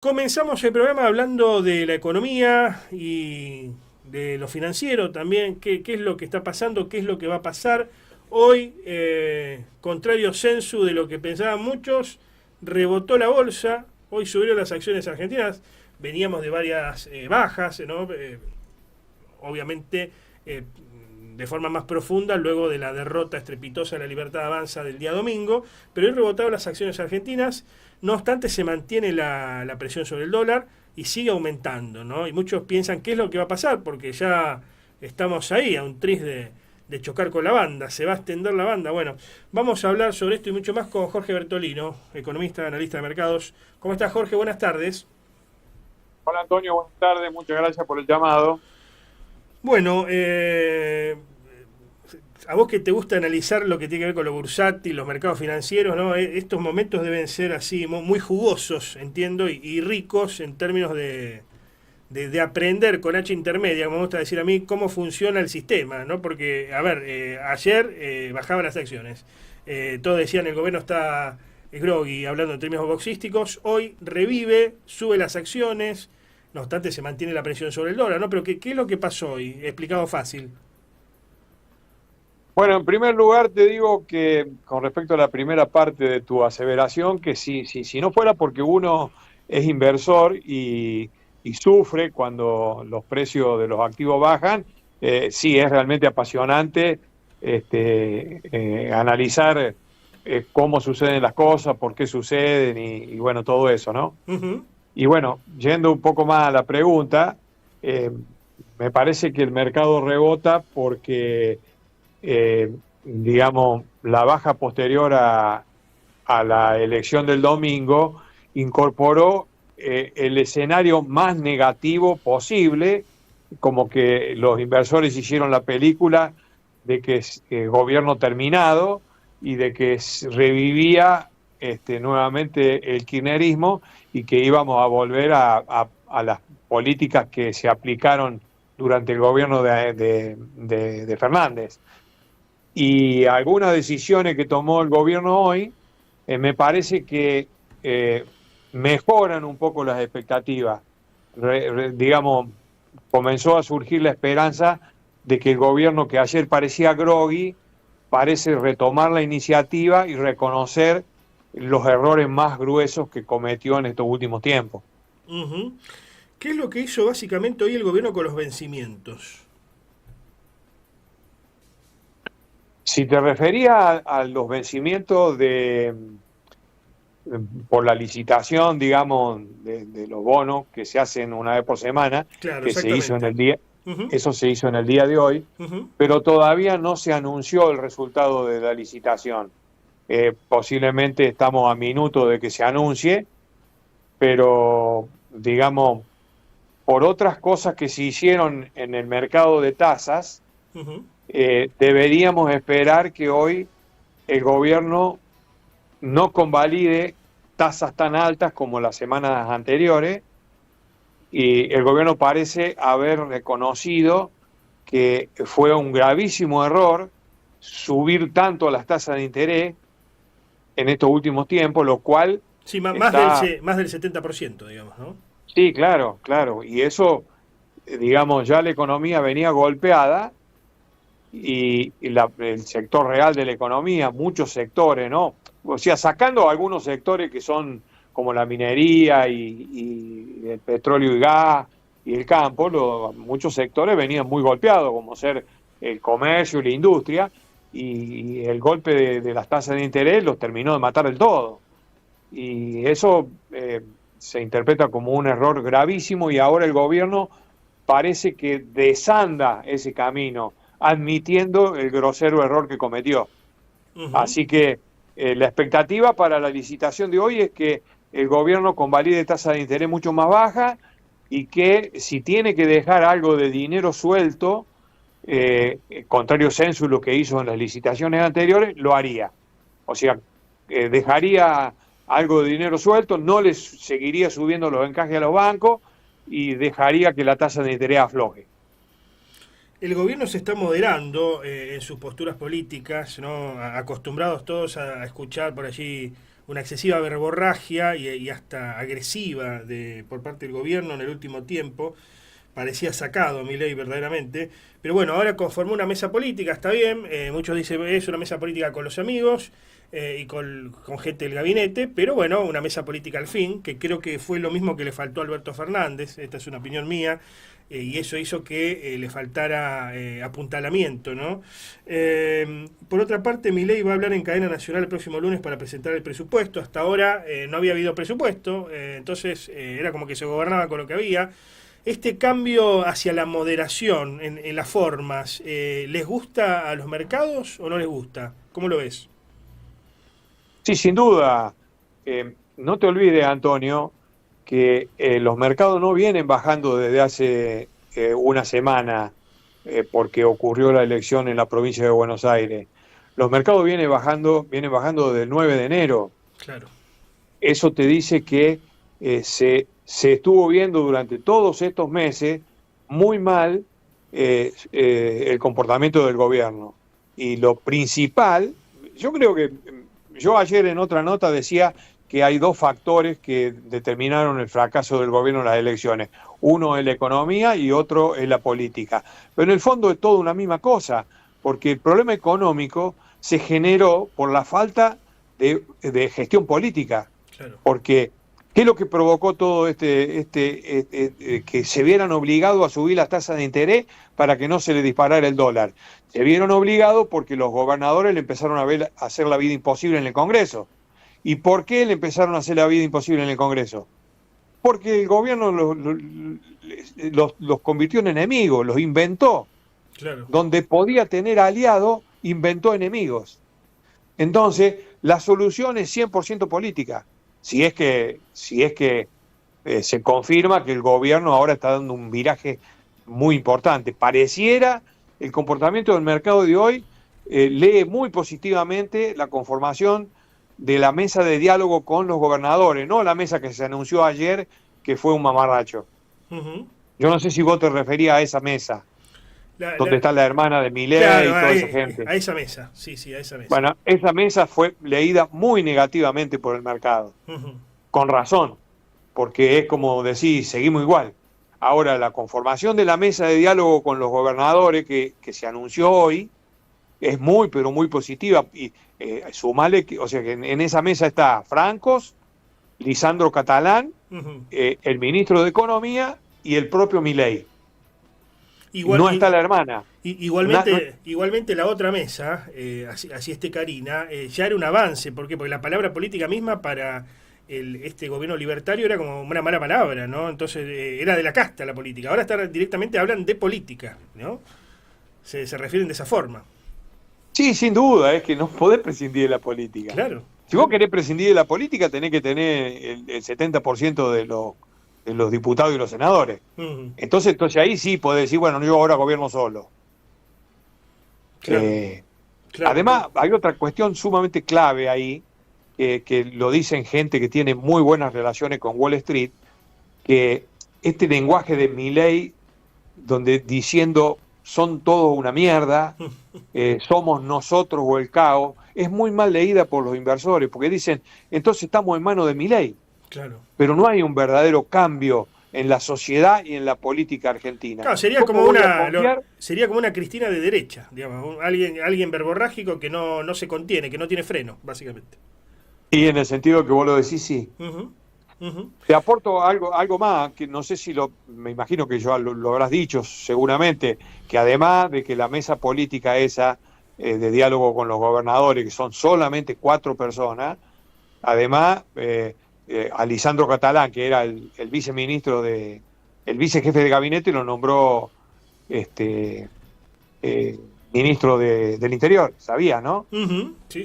Comenzamos el programa hablando de la economía y de lo financiero también, qué es lo que está pasando, qué es lo que va a pasar. Hoy, contrario sensu de lo que pensaban muchos, rebotó la bolsa, hoy subieron las acciones argentinas, veníamos de varias bajas, ¿no? Obviamente eh, de forma más profunda luego de la derrota estrepitosa de la Libertad Avanza del día domingo, pero hoy rebotaron las acciones argentinas, no obstante se mantiene la presión sobre el dólar y sigue aumentando, ¿no? Y muchos piensan qué es lo que va a pasar, porque ya estamos ahí, a un tris de chocar con la banda, se va a extender la banda. Bueno, vamos a hablar sobre esto y mucho más con Jorge Bertolino, economista, analista de mercados. ¿Cómo estás, Jorge? Buenas tardes. Hola Antonio, buenas tardes, muchas gracias por el llamado. Bueno, a vos que te gusta analizar lo que tiene que ver con lo bursátil, los mercados financieros, ¿no? Estos momentos deben ser así muy jugosos, entiendo, y ricos en términos de aprender con H intermedia, como me gusta decir a mí, cómo funciona el sistema, ¿no? Porque, a ver, ayer bajaban las acciones. Todos decían el gobierno está groggy, hablando en términos boxísticos. Hoy revive, sube las acciones, no obstante se mantiene la presión sobre el dólar, ¿no? Pero ¿qué es lo que pasó hoy? Explicado fácil. Bueno, en primer lugar te digo que con respecto a la primera parte de tu aseveración, que si no fuera porque uno es inversor y sufre cuando los precios de los activos bajan, sí es realmente apasionante analizar cómo suceden las cosas, por qué suceden y bueno, todo eso, ¿no? Ujú. Y bueno, yendo un poco más a la pregunta, eh, me parece que el mercado rebota porque, digamos, la baja posterior a la elección del domingo incorporó el escenario más negativo posible, como que los inversores hicieron la película de que es gobierno terminado y de que revivía nuevamente el kirchnerismo y que íbamos a volver a las políticas que se aplicaron durante el gobierno de Fernández. Y algunas decisiones que tomó el gobierno hoy, me parece que eh, mejoran un poco las expectativas. Digamos, comenzó a surgir la esperanza de que el gobierno que ayer parecía groggy, parece retomar la iniciativa y reconocer los errores más gruesos que cometió en estos últimos tiempos. Ujú. ¿Qué es lo que hizo básicamente hoy el gobierno con los vencimientos? Si te referías a los vencimientos por la licitación, digamos, de los bonos que se hacen una vez por semana, Claro, que se hizo en exactamente. el día, Ujú, eso se hizo en el día de hoy, ujú. pero todavía no se anunció el resultado de la licitación. Posiblemente estamos a minutos de que se anuncie, pero digamos, por otras cosas que se hicieron en el mercado de tasas, Ujú. deberíamos esperar que hoy el gobierno no convalide tasas tan altas como las semanas anteriores y el gobierno parece haber reconocido que fue un gravísimo error subir tanto las tasas de interés en estos últimos tiempos, lo cual Sí, está, más del 70%, digamos, ¿no? sí, claro, claro, y eso, digamos, ya la economía venía golpeada y el sector real de la economía, muchos sectores, ¿no? O sea, sacando algunos sectores que son como la minería y el petróleo y gas y el campo, muchos sectores venían muy golpeados, como ser el comercio y la industria, y el golpe de las tasas de interés los terminó de matar del todo. Y eso se interpreta como un error gravísimo y ahora el gobierno parece que desanda ese camino, admitiendo el grosero error que cometió. Ujú. Así que la expectativa para la licitación de hoy es que el gobierno convalide tasas de interés mucho más bajas y que si tiene que dejar algo de dinero suelto, contrario censo lo que hizo en las licitaciones anteriores, lo haría. O sea, dejaría algo de dinero suelto, no les seguiría subiendo los encajes a los bancos y dejaría que la tasa de interés afloje. El gobierno se está moderando en sus posturas políticas, ¿no? Acostumbrados todos a escuchar por allí una excesiva verborragia y hasta agresiva por parte del gobierno en el último tiempo. Parecía sacado Milei verdaderamente. Pero bueno, ahora conformó una mesa política, está bien. Muchos dicen es una mesa política con los amigos y con gente del gabinete. Pero bueno, una mesa política al fin, que creo que fue lo mismo que le faltó a Alberto Fernández. Esta es una opinión mía. Y eso hizo que le faltara apuntalamiento, ¿no? Por otra parte, Milei va a hablar en cadena nacional el próximo lunes para presentar el presupuesto. Hasta ahora no había habido presupuesto, entonces era como que se gobernaba con lo que había. Este cambio hacia la moderación en las formas, ¿les gusta a los mercados o no les gusta? ¿Cómo lo ves? Sí, sin duda. No te olvides, Antonio, que los mercados no vienen bajando desde hace una semana porque ocurrió la elección en la provincia de Buenos Aires. Los mercados vienen bajando desde el 9 de enero. Claro. Eso te dice que se estuvo viendo durante todos estos meses muy mal el comportamiento del gobierno. Y lo principal, yo creo que yo ayer en otra nota decía que hay dos factores que determinaron el fracaso del gobierno en las elecciones. Uno es la economía y otro es la política. Pero en el fondo es todo una misma cosa, porque el problema económico se generó por la falta de gestión política. Claro. Porque, ¿qué es lo que provocó todo que se vieran obligados a subir las tasas de interés para que no se le disparara el dólar? Se vieron obligados porque los gobernadores le empezaron a hacer la vida imposible en el Congreso. ¿Y por qué le empezaron a hacer la vida imposible en el Congreso? Porque el gobierno los convirtió en enemigos, los inventó. Claro. Donde podía tener aliados, inventó enemigos. Entonces, la solución es 100% política. Si es que se confirma que el gobierno ahora está dando un viraje muy importante. Pareciera, el comportamiento del mercado de hoy lee muy positivamente la conformación de la mesa de diálogo con los gobernadores, no la mesa que se anunció ayer, que fue un mamarracho. Uh-huh. Yo no sé si vos te referías a esa mesa, donde está la hermana de Milei, claro, y toda esa gente. A esa mesa, sí, a esa mesa. Bueno, esa mesa fue leída muy negativamente por el mercado, Uh-huh. con razón, porque es como decir, seguimos igual. Ahora, la conformación de la mesa de diálogo con los gobernadores que se anunció hoy es muy, pero muy positiva. Y sumale, o sea, que en esa mesa está Francos, Lisandro Catalán, Uh-huh. El ministro de Economía y el propio Milei. No está la hermana. Igualmente la otra mesa, así esté Karina, ya era un avance. ¿Por qué? Porque la palabra política misma para este gobierno libertario era como una mala palabra, ¿no? Entonces era de la casta la política. Ahora directamente hablan de política, ¿no? Se refieren de esa forma. Sí, sin duda, es que no podés prescindir de la política. Claro. Si vos querés prescindir de la política, tenés que tener el 70% de los diputados y los senadores. Uh-huh. Entonces ahí sí podés decir, bueno, yo ahora gobierno solo. Claro. Claro. Además, hay otra cuestión sumamente clave ahí, que lo dicen gente que tiene muy buenas relaciones con Wall Street, que este lenguaje de Milei, donde diciendo son todos una mierda, somos nosotros o el caos, es muy mal leída por los inversores, porque dicen, entonces estamos en manos de Milei. Claro. Pero no hay un verdadero cambio en la sociedad y en la política argentina. Claro, sería como una Cristina de derecha, digamos, alguien verborrágico que no se contiene, que no tiene freno, básicamente. Y en el sentido que vos lo decís, sí. Uh-huh. Uh-huh. Te aporto algo más, que no sé si me imagino que yo lo habrás dicho seguramente, que además de que la mesa política esa de diálogo con los gobernadores, que son solamente 4 personas, además a Lisandro Catalán, que era el viceministro el vicejefe de gabinete, lo nombró ministro del Interior, ¿sabía, no? Uh-huh. Sí.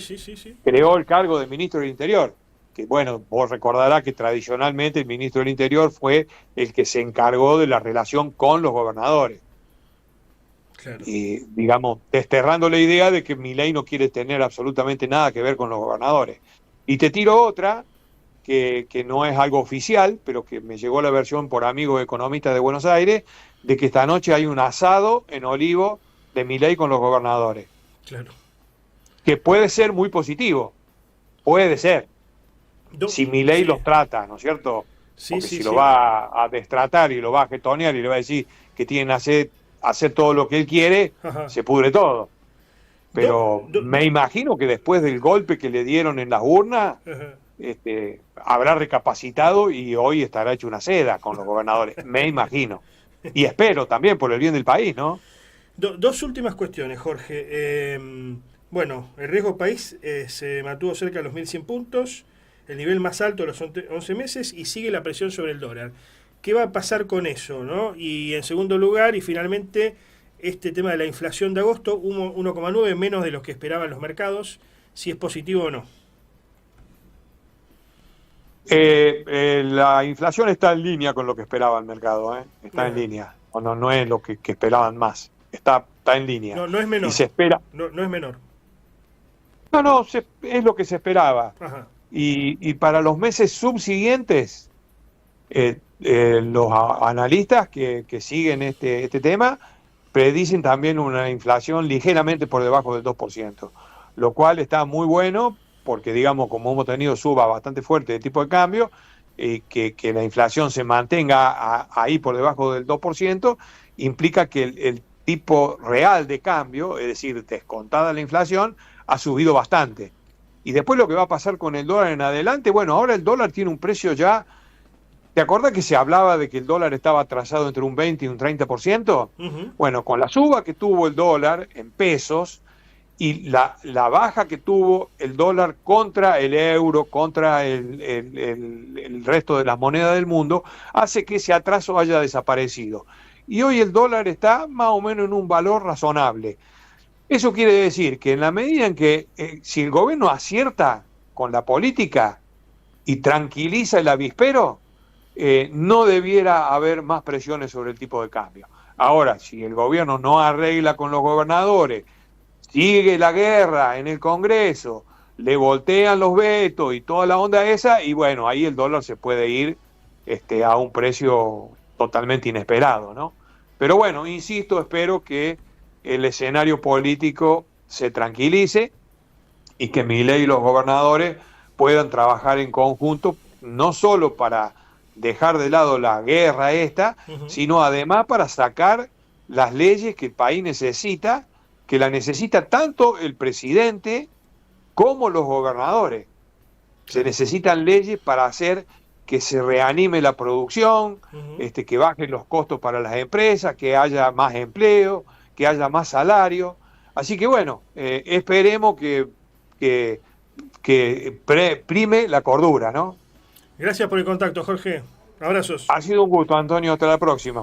Creó el cargo de ministro del Interior, que bueno, vos recordarás que tradicionalmente el ministro del Interior fue el que se encargó de la relación con los gobernadores. Claro. Y, digamos, desterrando la idea de que Milei no quiere tener absolutamente nada que ver con los gobernadores. Y te tiro otra, que no es algo oficial, pero que me llegó la versión por amigos economistas de Buenos Aires, de que esta noche hay un asado en Olivo de Milei con los gobernadores. Claro. Que puede ser muy positivo, puede ser. si Milei Sí, los trata, ¿no es cierto? sí, Porque sí, si lo sí. va a destratar y lo va a jetonear y le va a decir que tienen que hacer todo lo que él quiere, Ajá. se pudre todo. Do- Pero do- me imagino que después del golpe que le dieron en las urnas, ajá. habrá recapacitado y hoy estará hecho una seda con los gobernadores. Me imagino. Y espero también por el bien del país, ¿no? Dos últimas cuestiones, Jorge. Bueno, el riesgo país se mantuvo cerca de los 1.100 puntos, el nivel más alto de los 11 meses y sigue la presión sobre el dólar. ¿Qué va a pasar con eso? ¿No? Y en segundo lugar, y finalmente, este tema de la inflación de agosto, 1,9 menos de los que esperaban los mercados, si es positivo o no. La inflación está en línea con lo que esperaba el mercado, ¿eh? Está en Ajá. línea. O no, no es lo que esperaban más. Está en línea. No, no es Y menor. se espera. No, no es menor. No, es lo que se esperaba. Ajá. Y para los meses subsiguientes, los analistas que siguen este tema predicen también una inflación ligeramente por debajo del 2%, lo cual está muy bueno porque, digamos, como hemos tenido suba bastante fuerte de tipo de cambio, que la inflación se mantenga ahí por debajo del 2%, implica que el tipo real de cambio, es decir, descontada la inflación, ha subido bastante. Y después lo que va a pasar con el dólar en adelante, bueno, ahora el dólar tiene un precio ya. ¿Te acuerdas que se hablaba de que el dólar estaba atrasado entre un 20 y un 30%? Ujú. Bueno, con la suba que tuvo el dólar en pesos y la baja que tuvo el dólar contra el euro, contra el resto de las monedas del mundo, hace que ese atraso haya desaparecido. Y hoy el dólar está más o menos en un valor razonable. Eso quiere decir que en la medida en que si el gobierno acierta con la política y tranquiliza el avispero, no debiera haber más presiones sobre el tipo de cambio. Ahora, si el gobierno no arregla con los gobernadores, sigue la guerra en el Congreso, le voltean los vetos y toda la onda esa, y bueno, ahí el dólar se puede ir a un precio totalmente inesperado, ¿no? Pero bueno, insisto, espero que el escenario político se tranquilice y que Milei y los gobernadores puedan trabajar en conjunto, no solo para dejar de lado la guerra esta, Ujú. sino además para sacar las leyes que el país necesita, que la necesita tanto el presidente como los gobernadores. Se Claro. necesitan leyes para hacer que se reanime la producción, Ujú. que bajen los costos para las empresas, que haya más empleo, que haya más salario. Así que bueno, esperemos que, prime la cordura, ¿no? Gracias por el contacto, Jorge. Abrazos. Ha sido un gusto, Antonio. Hasta la próxima.